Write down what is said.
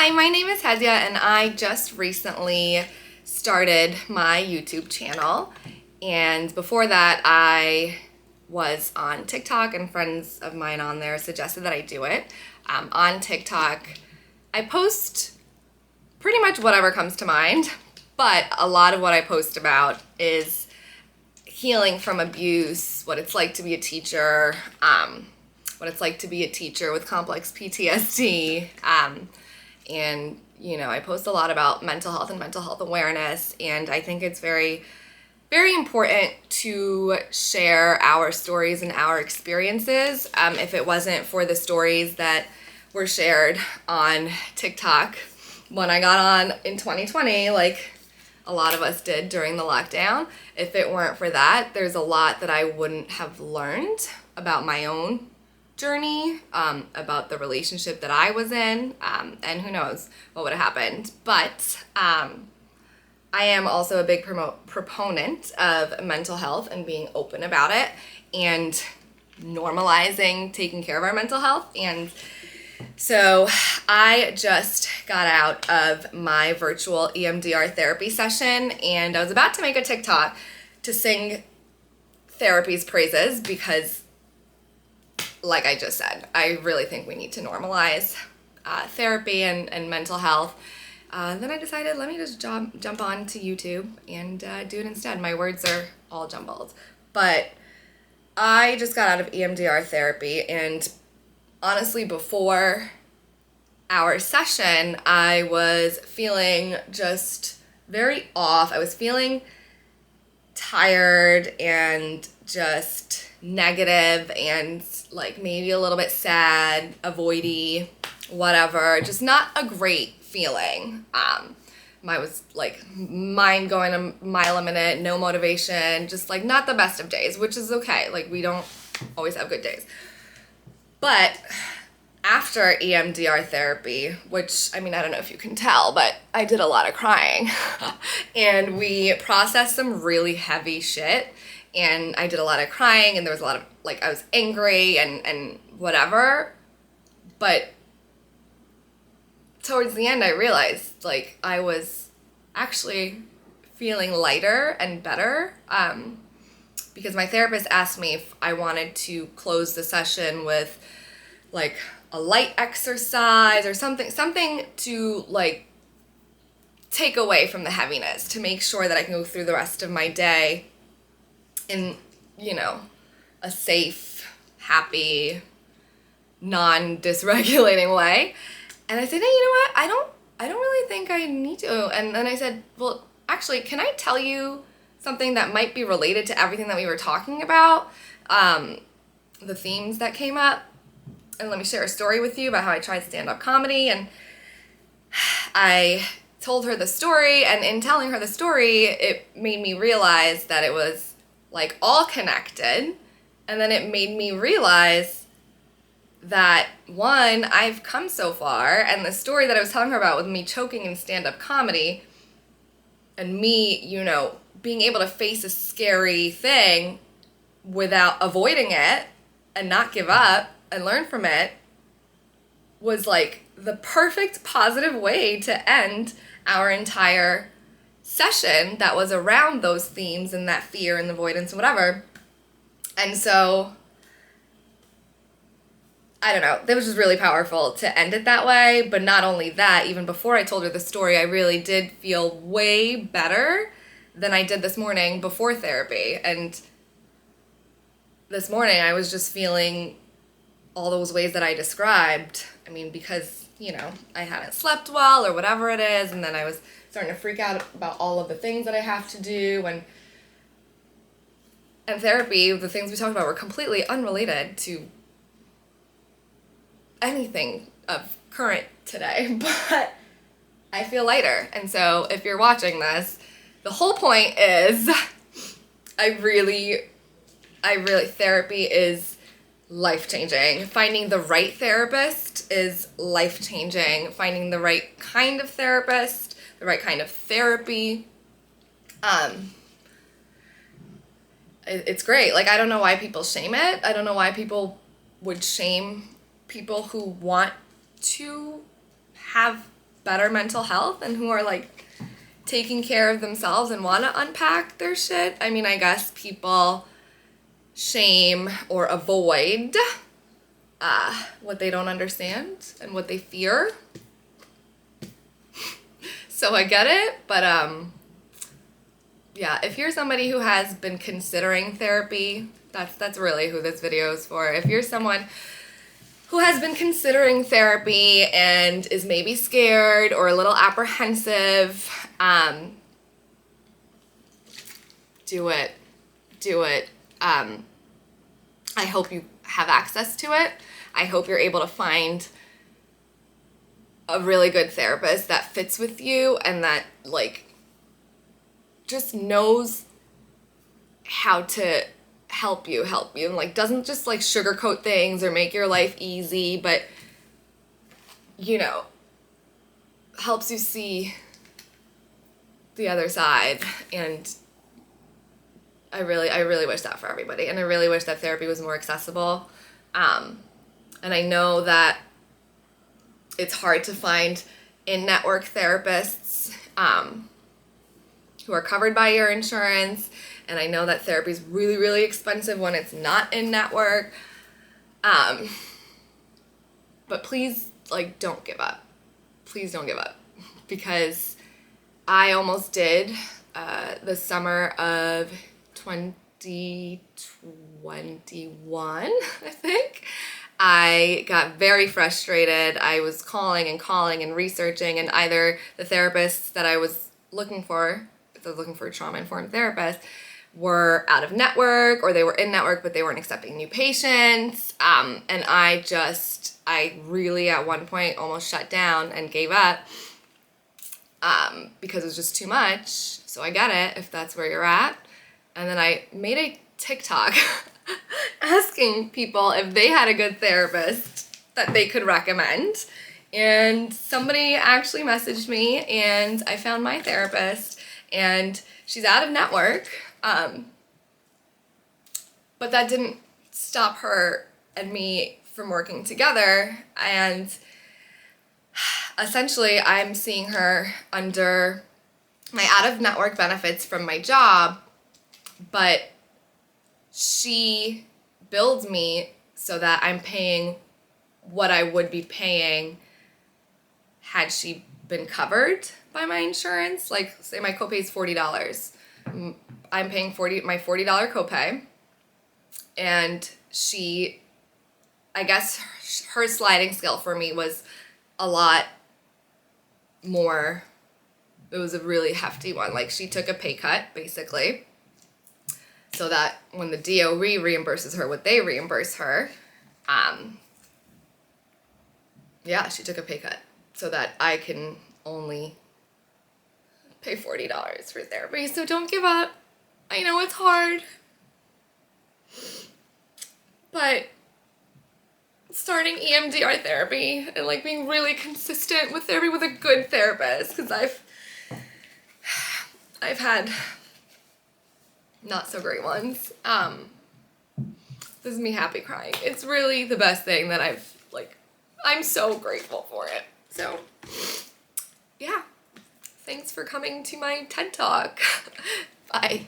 Hi, my name is Hezia and I just recently started my YouTube channel. And before that, I was on TikTok and friends of mine on there suggested that I do it. On TikTok, I post pretty much whatever comes to mind, but a lot of what I post about is healing from abuse, what it's like to be a teacher, with complex PTSD, and I post a lot about mental health and mental health awareness, and I think it's very, very important to share our stories and our experiences. If it wasn't for the stories that were shared on TikTok when I got on in 2020, like a lot of us did during the lockdown, if it weren't for that, there's a lot that I wouldn't have learned about my own journey, about the relationship that I was in, and who knows what would have happened. But I am also a big proponent of mental health and being open about it and normalizing taking care of our mental health. And so I just got out of my virtual EMDR therapy session, and I was about to make a TikTok to sing therapy's praises because, like I just said, I really think we need to normalize therapy and mental health. Then I decided, let me just jump on to YouTube and do it instead. My words are all jumbled. But I just got out of EMDR therapy, and honestly, before our session, I was feeling just very off. I was feeling tired and just negative and like maybe a little bit sad, avoidy, whatever. Just not a great feeling. I was like mind going a mile a minute, no motivation, just like not the best of days, which is okay. Like we don't always have good days. But after EMDR therapy, which, I mean, I don't know if you can tell, but I did a lot of crying and we processed some really heavy shit, and I did a lot of crying, and there was a lot of, like, I was angry and whatever, but towards the end I realized, like, I was actually feeling lighter and better, because my therapist asked me if I wanted to close the session with like a light exercise or something to like take away from the heaviness, to make sure that I can go through the rest of my day in, a safe, happy, non-dysregulating way. And I said, hey, you know what? I don't really think I need to. And then I said, well, actually, can I tell you something that might be related to everything that we were talking about? The themes that came up. And let me share a story with you about how I tried stand-up comedy. And I told her the story, and in telling her the story, it made me realize that it was like all connected. And then it made me realize that, one, I've come so far, and the story that I was telling her about with me choking in stand-up comedy and me, being able to face a scary thing without avoiding it and not give up and learn from it, was like the perfect positive way to end our entire session that was around those themes and that fear and avoidance and whatever. And so, I don't know, that was just really powerful to end it that way. But not only that, even before I told her the story, I really did feel way better than I did this morning before therapy. And this morning I was just feeling all those ways that I described. I mean, because, I hadn't slept well or whatever it is, and then I was starting to freak out about all of the things that I have to do, and therapy, the things we talked about were completely unrelated to anything of current today, but I feel lighter. And so if you're watching this, the whole point is therapy is life-changing. Finding the right therapist is life-changing. Finding the right kind of therapist, the right kind of therapy, it's great. Like, I don't know why people shame it. I don't know why people would shame people who want to have better mental health and who are like taking care of themselves and want to unpack their shit. I mean, I guess people shame or avoid what they don't understand and what they fear. So I get it, but yeah, if you're somebody who has been considering therapy, that's really who this video is for. If you're someone who has been considering therapy and is maybe scared or a little apprehensive, do it. I hope you have access to it. I hope you're able to find a really good therapist that fits with you and that like just knows how to help you and like doesn't just like sugarcoat things or make your life easy, but you know, helps you see the other side. And I really wish that for everybody, and I really wish that therapy was more accessible. And I know that it's hard to find in-network therapists who are covered by your insurance, and I know that therapy is really, really expensive when it's not in-network. But please, like, don't give up. Please don't give up, because I almost did the summer of 2021, I think. I got very frustrated. I was calling and researching, and either the therapists that I was looking for, if I was looking for a trauma-informed therapist, were out of network, or they were in network but they weren't accepting new patients. And I really at one point almost shut down and gave up because it was just too much. So I get it if that's where you're at. And then I made a TikTok asking people if they had a good therapist that they could recommend. And somebody actually messaged me, and I found my therapist, and she's out of network. But that didn't stop her and me from working together. And essentially, I'm seeing her under my out-of-network benefits from my job, but she bills me so that I'm paying what I would be paying had she been covered by my insurance. Like, say my copay is $40. I'm paying my $40 copay, and she, I guess her sliding scale for me was a lot more. It was a really hefty one. Like, she took a pay cut, basically, so that when the DOE reimburses her what they reimburse her, yeah, she took a pay cut so that I can only pay $40 for therapy. So don't give up. I know it's hard, but starting EMDR therapy and like being really consistent with therapy with a good therapist, because I've had not so great ones. This is me happy crying. It's really the best thing that I'm so grateful for it. So yeah, thanks for coming to my TED Talk. Bye.